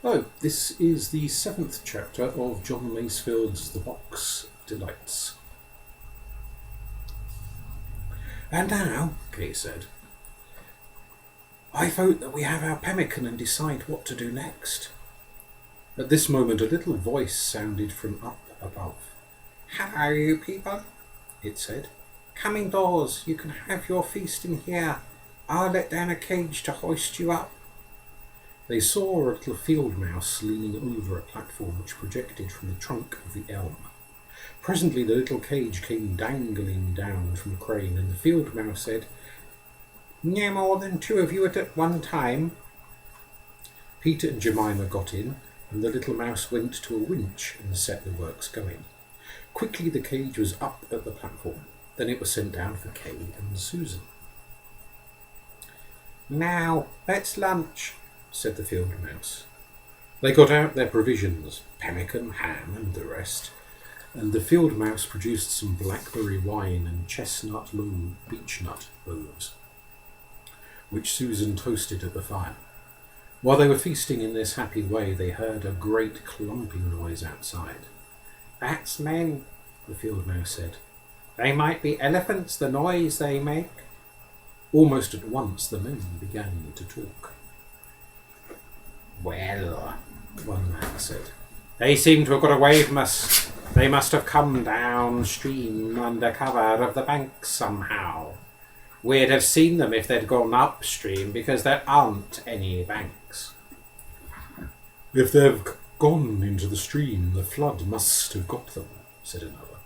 Oh, this is the 7th chapter of John Masefield's The Box of Delights. And now, Kay said, I vote that we have our pemmican and decide what to do next. At this moment a little voice sounded from up above. Hello, you people, it said. Come indoors, you can have your feast in here. I'll let down a cage to hoist you up. They saw a little field mouse leaning over a platform which projected from the trunk of the elm. Presently the little cage came dangling down from the crane, and the field mouse said, No more than 2 of you at one time. Peter and Jemima got in, and the little mouse went to a winch and set the works going. Quickly the cage was up at the platform. Then it was sent down for Kay and Susan. Now, let's lunch, said the field mouse. They got out their provisions, pemmican, ham, and the rest, and the field mouse produced some blackberry wine and chestnut beechnut loaves, which Susan toasted at the fire. While they were feasting in this happy way, they heard a great clumping noise outside. That's men, the field mouse said. They might be elephants, the noise they make. Almost at once the men began to talk. Well, one man said, they seem to have got away from us. They must have come downstream under cover of the bank somehow. We'd have seen them if they'd gone upstream, because there aren't any banks. If they've gone into the stream, the flood must have got them, said another.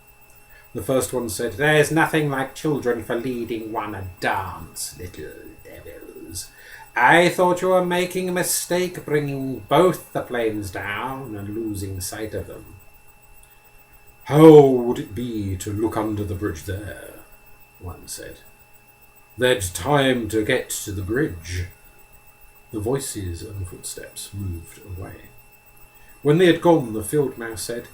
The first one said, There's nothing like children for leading one a dance, little devils. I thought you were making a mistake bringing both the planes down and losing sight of them. How would it be to look under the bridge there? One said. They'd time to get to the bridge. The voices and footsteps moved away. When they had gone, the field mouse said,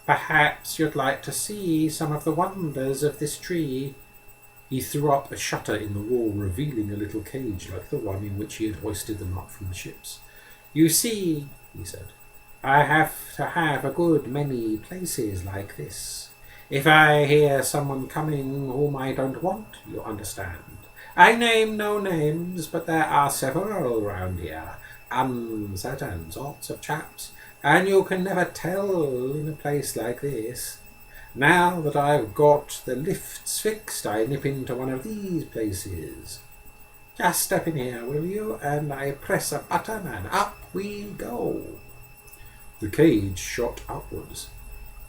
Perhaps you'd like to see some of the wonders of this tree. He threw up a shutter in the wall, revealing a little cage like the one in which he had hoisted them up from the ships. You see, he said, I have to have a good many places like this. If I hear someone coming whom I don't want, you understand. I name no names, but there are several round here, uncertain sorts of chaps, and you can never tell in a place like this. Now that I've got the lifts fixed, I nip into one of these places. Just step in here, will you? And I press a button and up we go. The cage shot upwards.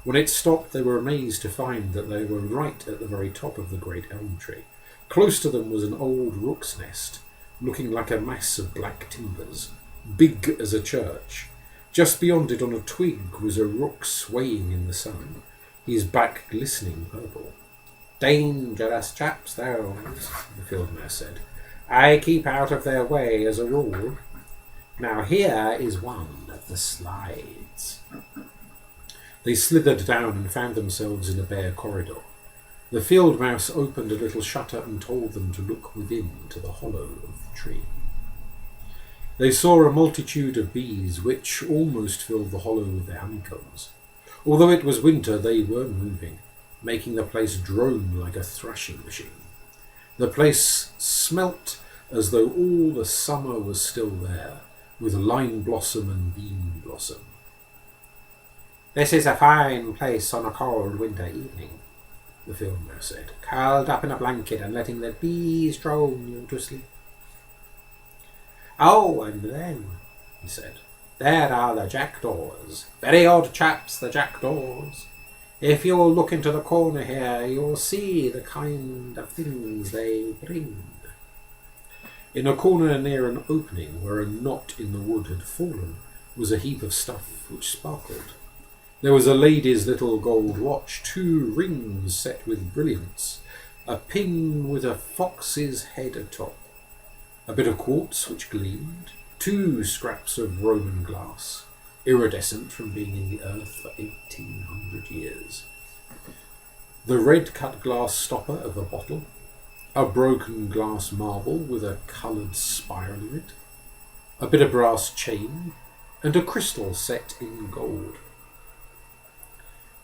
When it stopped, they were amazed to find that they were right at the very top of the great elm tree. Close to them was an old rook's nest, looking like a mass of black timbers, big as a church. Just beyond it on a twig was a rook swaying in the sun, his back glistening purple. Dangerous chaps those, the field mouse said. I keep out of their way as a rule. Now here is one of the slides. They slithered down and found themselves in a bare corridor. The field mouse opened a little shutter and told them to look within to the hollow of the tree. They saw a multitude of bees which almost filled the hollow with their honeycombs. Although it was winter, they were moving, making the place drone like a thrashing machine. The place smelt as though all the summer was still there, with lime blossom and bean blossom. This is a fine place on a cold winter evening, the field mouse said, curled up in a blanket and letting the bees drone you to sleep. Oh, and then, he said, there are the jackdaws. Very odd chaps, the jackdaws. If you'll look into the corner here, you'll see the kind of things they bring. In a corner near an opening where a knot in the wood had fallen was a heap of stuff which sparkled. There was a lady's little gold watch, 2 rings set with brilliants, a pin with a fox's head atop, a bit of quartz which gleamed, 2 scraps of Roman glass, iridescent from being in the earth for 1800 years, the red cut glass stopper of a bottle, a broken glass marble with a coloured spiral in it, a bit of brass chain, and a crystal set in gold.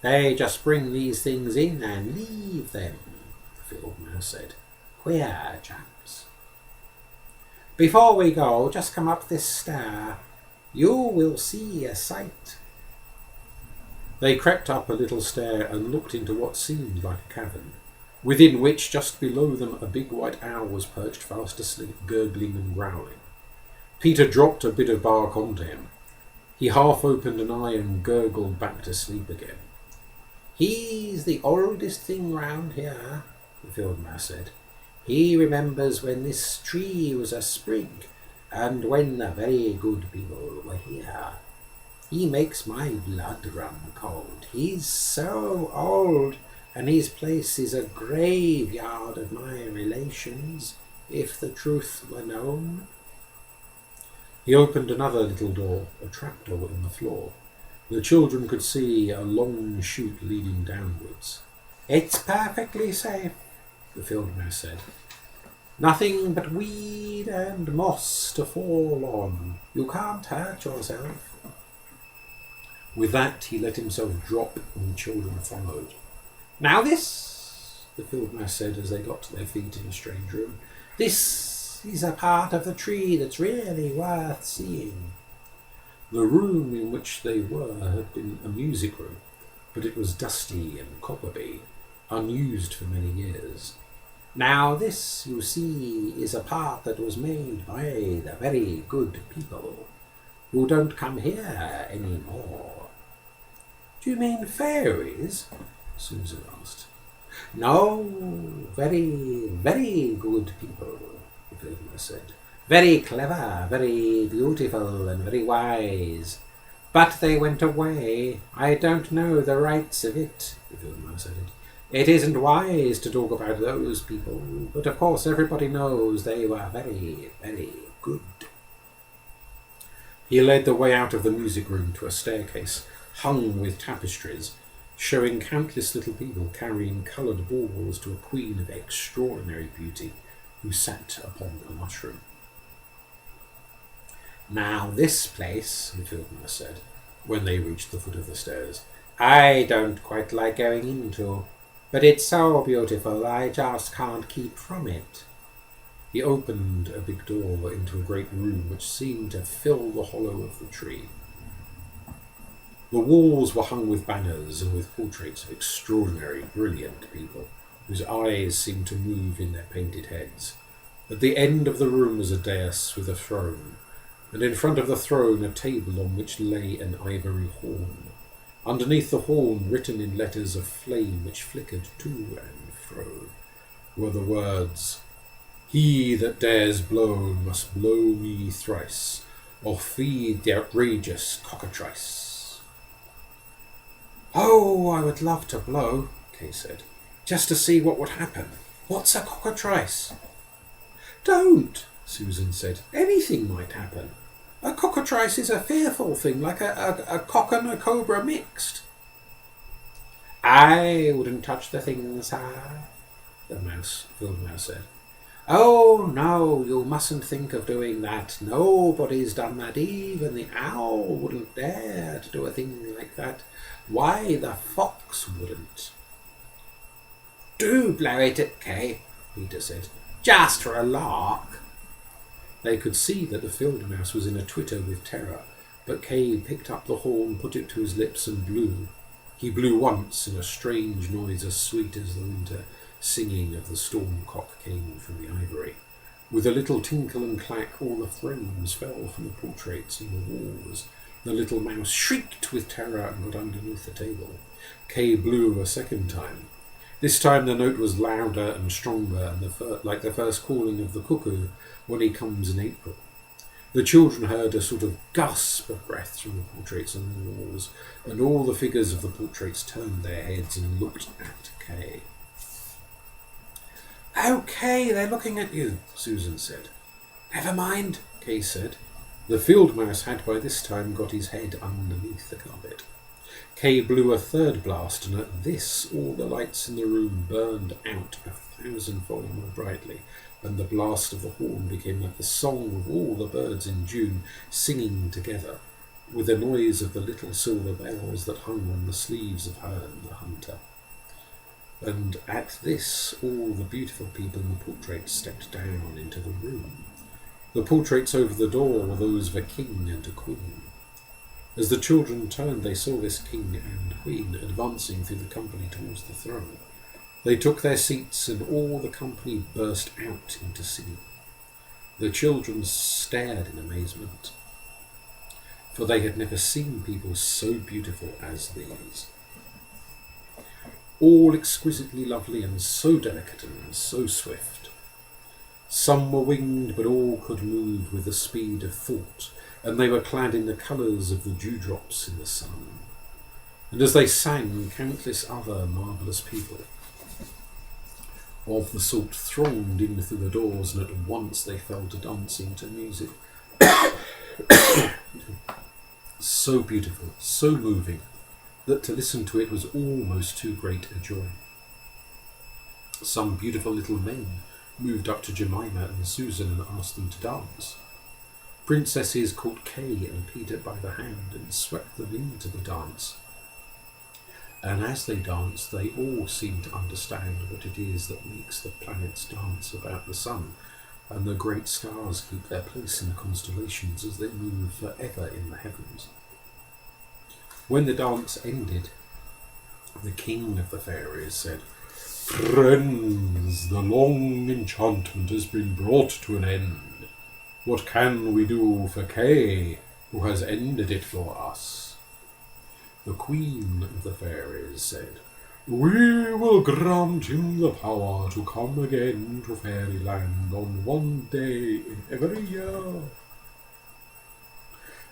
They just bring these things in and leave them, the field mouse said. Queer chaps. Before we go, just come up this stair. You will see a sight. They crept up a little stair and looked into what seemed like a cavern, within which, just below them, a big white owl was perched fast asleep, gurgling and growling. Peter dropped a bit of bark onto him. He half opened an eye and gurgled back to sleep again. He's the oldest thing round here, the field mouse said. He remembers when this tree was a sprig, and when the very good people were here. He makes my blood run cold. He's so old, and his place is a graveyard of my relations, if the truth were known. He opened another little door, a trapdoor in the floor. The children could see a long chute leading downwards. It's perfectly safe, the field mouse said. Nothing but weed and moss to fall on. You can't hurt yourself. With that, he let himself drop, and the children followed. Now this, the field mouse said as they got to their feet in a strange room, this is a part of the tree that's really worth seeing. The room in which they were had been a music room, but it was dusty and coppery, unused for many years. Now this, you see, is a part that was made by the very good people, who don't come here any more. Do you mean fairies? Susan asked. No, very, very good people, the field mouse said. Very clever, very beautiful, and very wise. But they went away. I don't know the rights of it, the field mouse said. It isn't wise to talk about those people, but of course everybody knows they were very, very good. He led the way out of the music room to a staircase hung with tapestries, showing countless little people carrying coloured balls to a queen of extraordinary beauty who sat upon a mushroom. Now this place, the field mouse said, when they reached the foot of the stairs, I don't quite like going into, but it's so beautiful I just can't keep from it. He opened a big door into a great room which seemed to fill the hollow of the tree. The walls were hung with banners and with portraits of extraordinary, brilliant people, whose eyes seemed to move in their painted heads. At the end of the room was a dais with a throne, and in front of the throne a table on which lay an ivory horn. Underneath the horn, written in letters of flame which flickered to and fro, were the words, He that dares blow must blow me thrice, or feed the outrageous cockatrice. Oh, I would love to blow, Kay said, just to see what would happen. What's a cockatrice? Don't, Susan said. Anything might happen. A cockatrice is a fearful thing, like a cock and a cobra mixed. I wouldn't touch the thing, sir, the field mouse said. Oh, no, you mustn't think of doing that. Nobody's done that. Even the owl wouldn't dare to do a thing like that. Why, the fox wouldn't. Do blow it at Kay, Peter said. Just for a lark. They could see that the field mouse was in a twitter with terror, but Kay picked up the horn, put it to his lips, and blew. He blew once, and a strange noise as sweet as the winter singing of the stormcock came from the ivory. With a little tinkle and clack, all the frames fell from the portraits and the walls. The little mouse shrieked with terror and got underneath the table. Kay blew a second time. This time the note was louder and stronger, and like the first calling of the cuckoo when he comes in April. The children heard a sort of gasp of breath from the portraits on the walls, and all the figures of the portraits turned their heads and looked at Kay. Oh, Kay, they're looking at you, Susan said. Never mind, Kay said. The field mouse had by this time got his head underneath the carpet. Kay blew a third blast, and at this all the lights in the room burned out 1,000-fold more brightly, and the blast of the horn became like the song of all the birds in June singing together. with the noise of the little silver bells that hung on the sleeves of Herne the hunter. And at this all the beautiful people in the portraits stepped down into the room. The portraits over the door were those of a king and a queen. As the children turned, they saw this king and queen advancing through the company towards the throne. They took their seats, and all the company burst out into singing. The children stared in amazement, for they had never seen people so beautiful as these. All exquisitely lovely and so delicate and so swift. Some were winged, but all could move with the speed of thought, and they were clad in the colours of the dewdrops in the sun. And as they sang, countless other marvellous people of the sort thronged in through the doors, and at once they fell to dancing to music. So beautiful, so moving, that to listen to it was almost too great a joy. Some beautiful little men moved up to Jemima and Susan and asked them to dance. Princesses caught Kay and Peter by the hand and swept them into the dance. And as they danced, they all seemed to understand what it is that makes the planets dance about the sun, and the great stars keep their place in the constellations as they move forever in the heavens. When the dance ended, the king of the fairies said, "Friends, the long enchantment has been brought to an end. What can we do for Kay, who has ended it for us?" The queen of the fairies said, "We will grant him the power to come again to fairyland on one day in every year."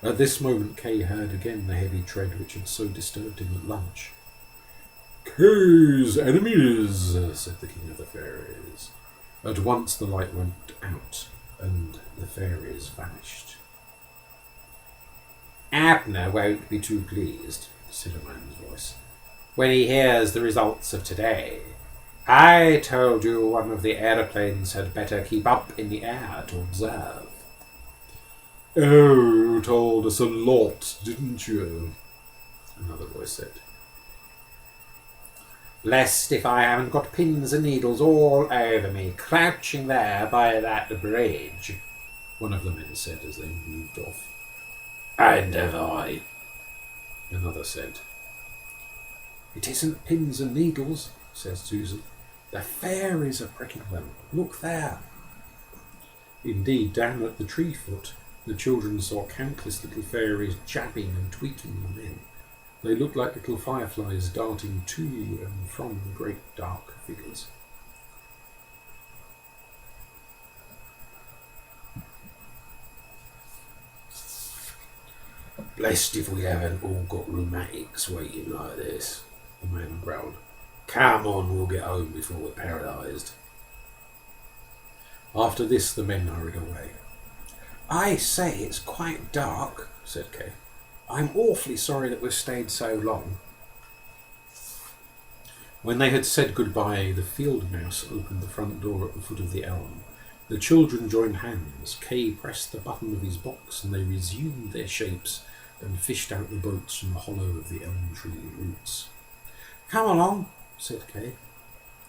At this moment Kay heard again the heavy tread which had so disturbed him at lunch. "Kay's enemies," said the king of the fairies. At once the light went out, and the fairies vanished. "Abner won't be too pleased," said a man's voice, "when he hears the results of today. I told you one of the aeroplanes had better keep up in the air to observe." "Oh, you told us a lot, didn't you?" another voice said. "Blessed if I haven't got pins and needles all over me, crouching there by that bridge," one of the men said as they moved off. "And have I," another said. "It isn't pins and needles," says Susan. "The fairies are pricking them. Look there." Indeed, down at the tree foot, the children saw countless little fairies jabbing and tweaking the men. They looked like little fireflies darting to and from the great dark figures. "Blessed if we haven't all got rheumatics waiting like this," the man growled. "Come on, we'll get home before we're paralysed." After this, the men hurried away. "I say, it's quite dark," said Kay. "I'm awfully sorry that we've stayed so long." When they had said goodbye, the field mouse opened the front door at the foot of the elm. The children joined hands. Kay pressed the button of his box, and they resumed their shapes and fished out the boats from the hollow of the elm tree roots. "Come along," said Kay.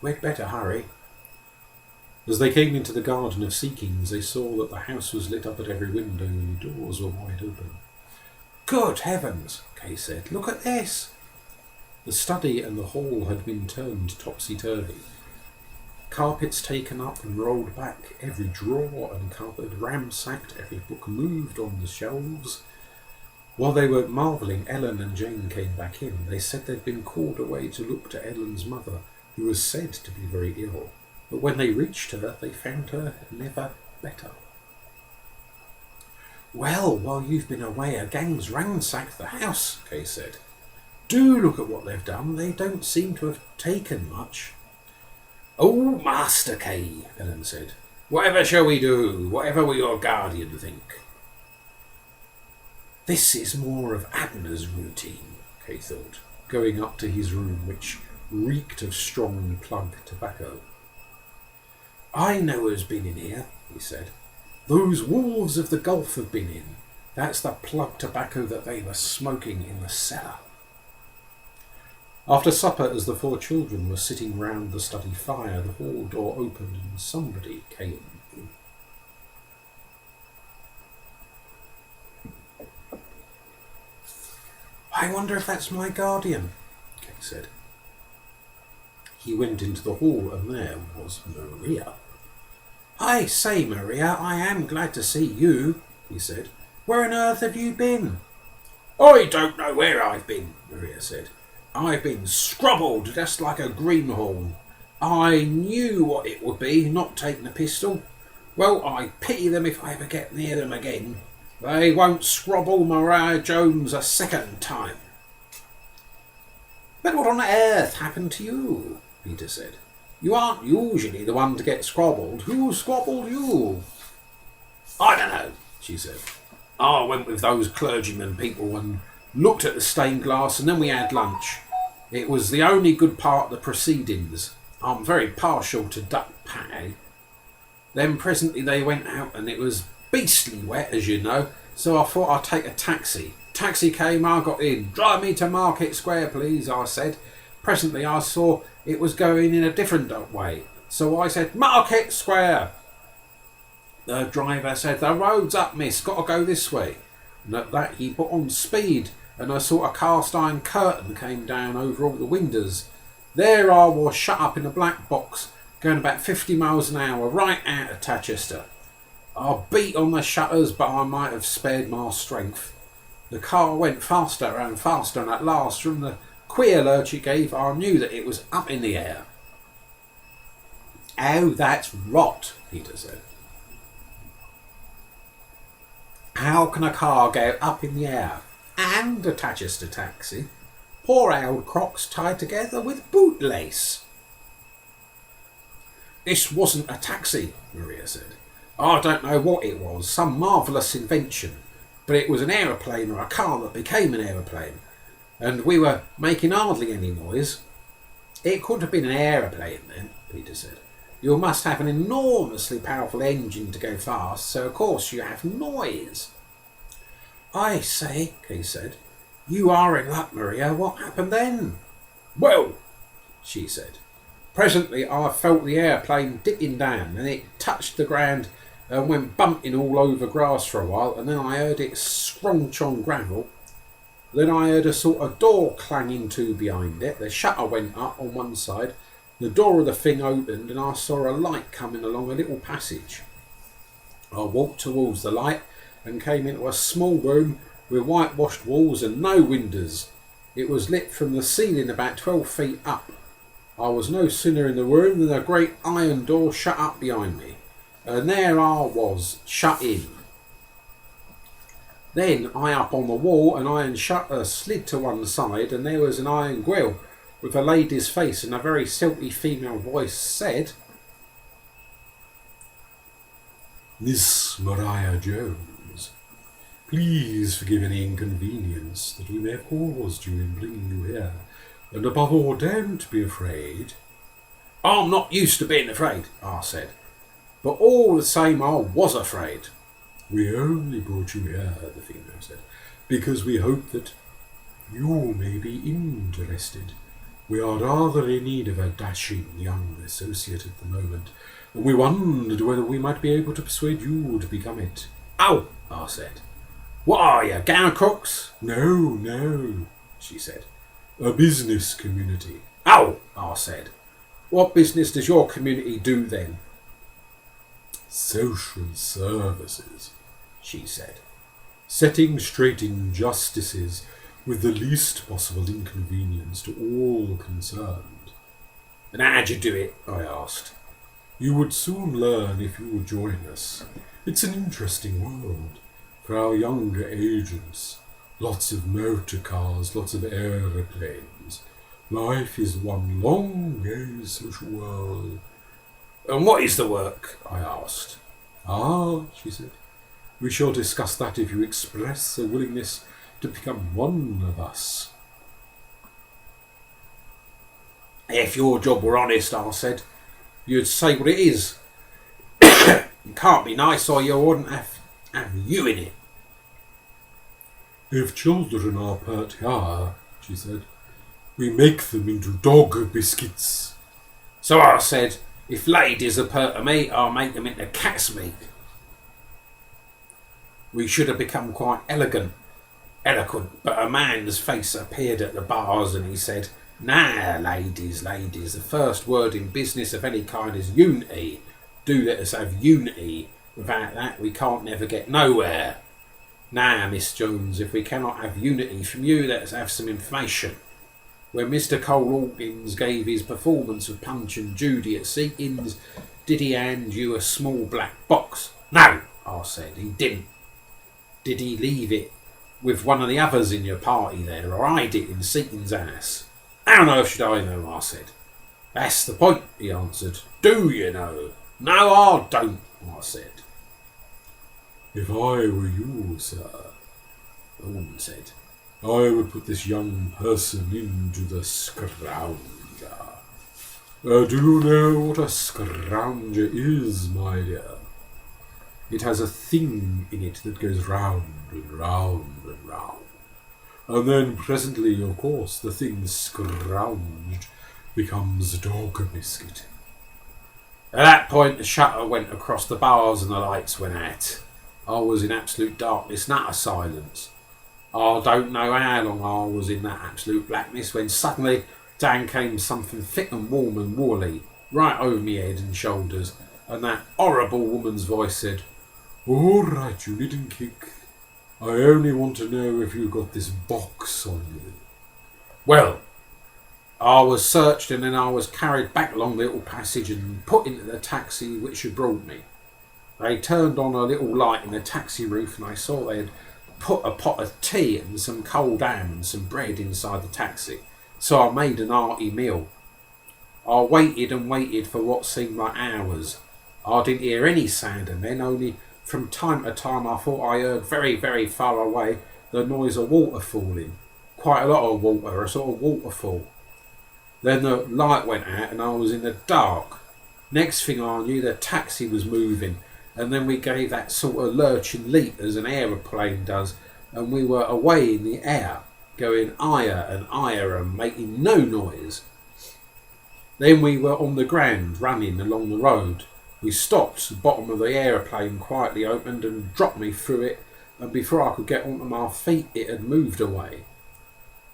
"We'd better hurry." As they came into the garden of Sea-Kings, they saw that the house was lit up at every window and the doors were wide open. "Good heavens," Kay said. "Look at this." The study and the hall had been turned topsy-turvy. Carpets taken up and rolled back, every drawer and cupboard ransacked, every book moved on the shelves. While they were marvelling, Ellen and Jane came back in. They said they'd been called away to look to Ellen's mother, who was said to be very ill, but when they reached her, they found her never better. "Well, while you've been away, a gang's ransacked the house," Kay said. "Do look at what they've done. They don't seem to have taken much." "Oh, Master Kay," Ellen said. "Whatever shall we do? Whatever will your guardian think?" "This is more of Abner's routine," Kay thought, going up to his room, which reeked of strong plug tobacco. "I know who's been in here," he said. "Those wolves of the Gulf have been in. That's the plug tobacco that they were smoking in the cellar. After supper, as the 4 children were sitting round the study fire, the hall door opened and somebody came in. I wonder if that's my guardian, Kay said. He went into the hall and there was Maria. I say, Maria, I am glad to see you, he said. Where on earth have you been? I don't know where I've been, Maria said. I've been scrobbled just like a greenhorn. I knew what it would be, not taking a pistol. Well, I pity them if I ever get near them again. They won't scrobble Maria Jones a second time. But what on earth happened to you? Peter said. You aren't usually the one to get scrobbled. Who scrobbled you? I don't know, she said. I went with those clergyman people and looked at the stained glass and then we had lunch. It was the only good part of the proceedings. I'm very partial to duck pie. Then presently they went out and it was beastly wet, as you know, so I thought I'd take a taxi. Taxi came, I got in. Drive me to Market Square, please, I said. Presently I saw it was going in a different way, so I said, Market Square. The driver said, the road's up, miss, got to go this way. And at that he put on speed, and I saw a cast iron curtain came down over all the windows. There I was, shut up in a black box, going about 50 miles an hour, right out of Tatchester. I beat on the shutters, but I might have spared my strength. The car went faster and faster, and at last, from the queer lurch it gave, I knew that it was up in the air. Oh, that's rot, Peter said. How can a car go up in the air and a Tatchester taxi? Poor old crocks tied together with bootlace. This wasn't a taxi, Maria said. I don't know what it was, some marvellous invention, but it was an aeroplane or a car that became an aeroplane, and we were making hardly any noise. It couldn't have been an aeroplane then, Peter said. You must have an enormously powerful engine to go fast, so of course you have noise. I say, Kay said, you are in luck, Maria. What happened then? Well, she said, presently I felt the airplane dipping down, and it touched the ground and went bumping all over grass for a while, and then I heard it scrunch on gravel. Then I heard a sort of door clanging to behind it. The shutter went up on one side. The door of the thing opened and I saw a light coming along a little passage. I walked towards the light and came into a small room with whitewashed walls and no windows. It was lit from the ceiling about 12 feet up. I was no sooner in the room than a great iron door shut up behind me. And there I was, shut in. Then I up on the wall, an iron shutter slid to one side and there was an iron grille with a lady's face, and a very silky female voice said, Miss Maria Jones, please forgive any inconvenience that we may have caused you in bringing you here, and above all, don't be afraid. I'm not used to being afraid, I said, but all the same I was afraid. We only brought you here, the female said, because we hope that you may be interested. We are rather in need of a dashing young associate at the moment, and we wondered whether we might be able to persuade you to become it. Oh, I said. What are you, gown crooks? No, she said. A business community. Oh, I said. What business does your community do then? Social services, she said. Setting straight injustices with the least possible inconvenience to all concerned. And how'd you do it? I asked. You would soon learn if you would join us. It's an interesting world for our younger agents. Lots of motor cars, lots of aeroplanes. Life is one long, gay social world. And what is the work? I asked. Ah, she said. We shall discuss that if you express a willingness to become one of us. If your job were honest, I said, you'd say what it is. It can't be nice or you wouldn't have you in it. If children are put here, she said, we make them into dog biscuits. So I said, if ladies are pert to me, I'll make them into cat's meat. We should have become quite eloquent, but a man's face appeared at the bars and he said, nah, ladies, the first word in business of any kind is unity. Do let us have unity. Without that, we can't never get nowhere. Now, Miss Jones, if we cannot have unity from you, let us have some information. When Mr. Cole Hawkins gave his performance of Punch and Judy at Seaton's, did he hand you a small black box? No, I said, he didn't. Did he leave it with one of the others in your party there, or hide it in Seaton's house? How on earth should I know, I said. That's the point, he answered. Do you know? No, I don't, I said. If I were you, sir, the woman said, I would put this young person into the scrounger. Do you know what a scrounger is, my dear? It has a thing in it that goes round and round and round. And then presently, of course, the thing scrounged becomes dog biscuit. At that point, the shutter went across the bars and the lights went out. I was in absolute darkness, not a silence. I don't know how long I was in that absolute blackness when suddenly down came something thick and warm and woolly right over me head and shoulders, and that horrible woman's voice said, all right, you needn't kick. I only want to know if you got this box on you. Well, I was searched and then I was carried back along the little passage and put into the taxi which had brought me. They turned on a little light in the taxi roof and I saw they had put a pot of tea and some cold ham and some bread inside the taxi. So I made an hearty meal. I waited and waited for what seemed like hours. I didn't hear any sound and then only from time to time I thought I heard very, very far away the noise of water falling. Quite a lot of water, a sort of waterfall. Then the light went out and I was in the dark. Next thing I knew, the taxi was moving, and then we gave that sort of lurching leap as an aeroplane does, and we were away in the air, going higher and making no noise. Then we were on the ground, running along the road. We stopped, the bottom of the aeroplane quietly opened and dropped me through it, and before I could get onto my feet, it had moved away.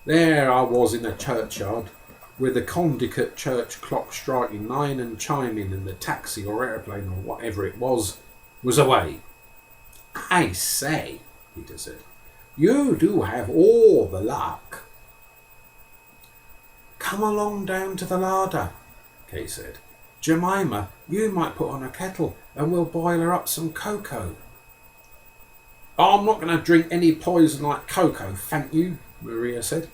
There I was in the churchyard, with the Condicate church clock striking 9 and chiming, and the taxi or aeroplane or whatever it was away. I say, Peter said, you do have all the luck. Come along down to the larder, Kay said. Jemima, you might put on a kettle and we'll boil her up some cocoa. I'm not going to drink any poison like cocoa, thank you, Maria said.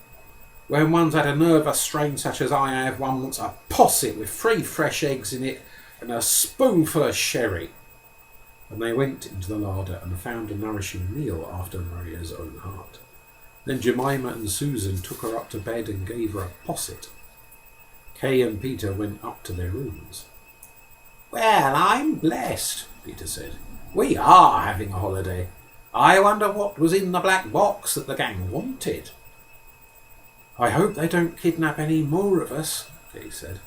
When one's had a nervous strain such as I have, one wants a posset with 3 fresh eggs in it and a spoonful of sherry. And they went into the larder and found a nourishing meal after Maria's own heart. Then Jemima and Susan took her up to bed and gave her a posset. Kay and Peter went up to their rooms. Well, I'm blessed, Peter said. We are having a holiday. I wonder what was in the black box that the gang wanted. I hope they don't kidnap any more of us, Kay said.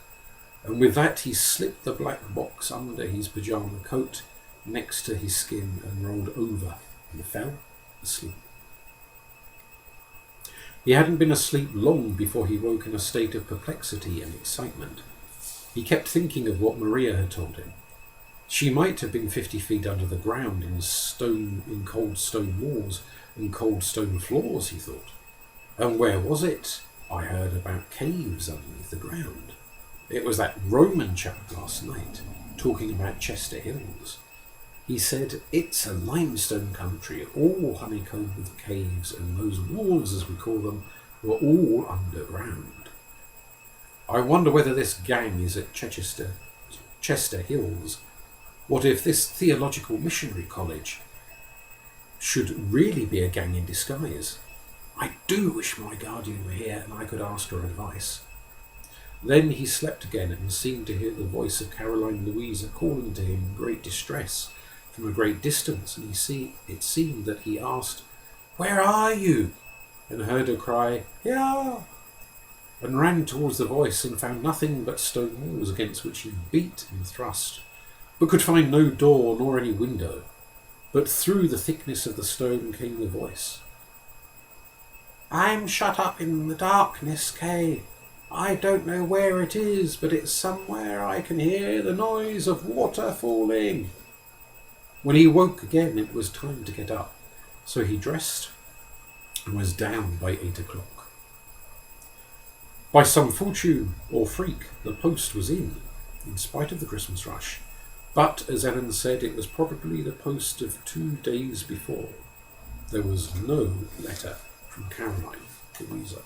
And with that he slipped the black box under his pyjama coat next to his skin and rolled over and fell asleep. He hadn't been asleep long before he woke in a state of perplexity and excitement. He kept thinking of what Maria had told him. She might have been 50 feet under the ground in cold stone walls and cold stone floors, he thought. And where was it? I heard about caves underneath the ground. It was that Roman chap last night, talking about Chester Hills. He said, it's a limestone country, all honeycombed with caves, and those walls, as we call them, were all underground. I wonder whether this gang is at Chester Hills. What if this theological missionary college should really be a gang in disguise? I do wish my guardian were here and I could ask her advice. Then he slept again and seemed to hear the voice of Caroline Louisa calling to him in great distress from a great distance, and it seemed that he asked "Where are you?" and heard her cry, "Here!" and ran towards the voice and found nothing but stone walls against which he beat and thrust, but could find no door nor any window. But through the thickness of the stone came the voice. "I'm shut up in the darkness, Kay. I don't know where it is, but it's somewhere I can hear the noise of water falling." When he woke again, it was time to get up, so he dressed and was down by 8 o'clock. By some fortune or freak, the post was in spite of the Christmas rush. But, as Ellen said, it was probably the post of 2 days before. There was no letter from Caroline to Louisa.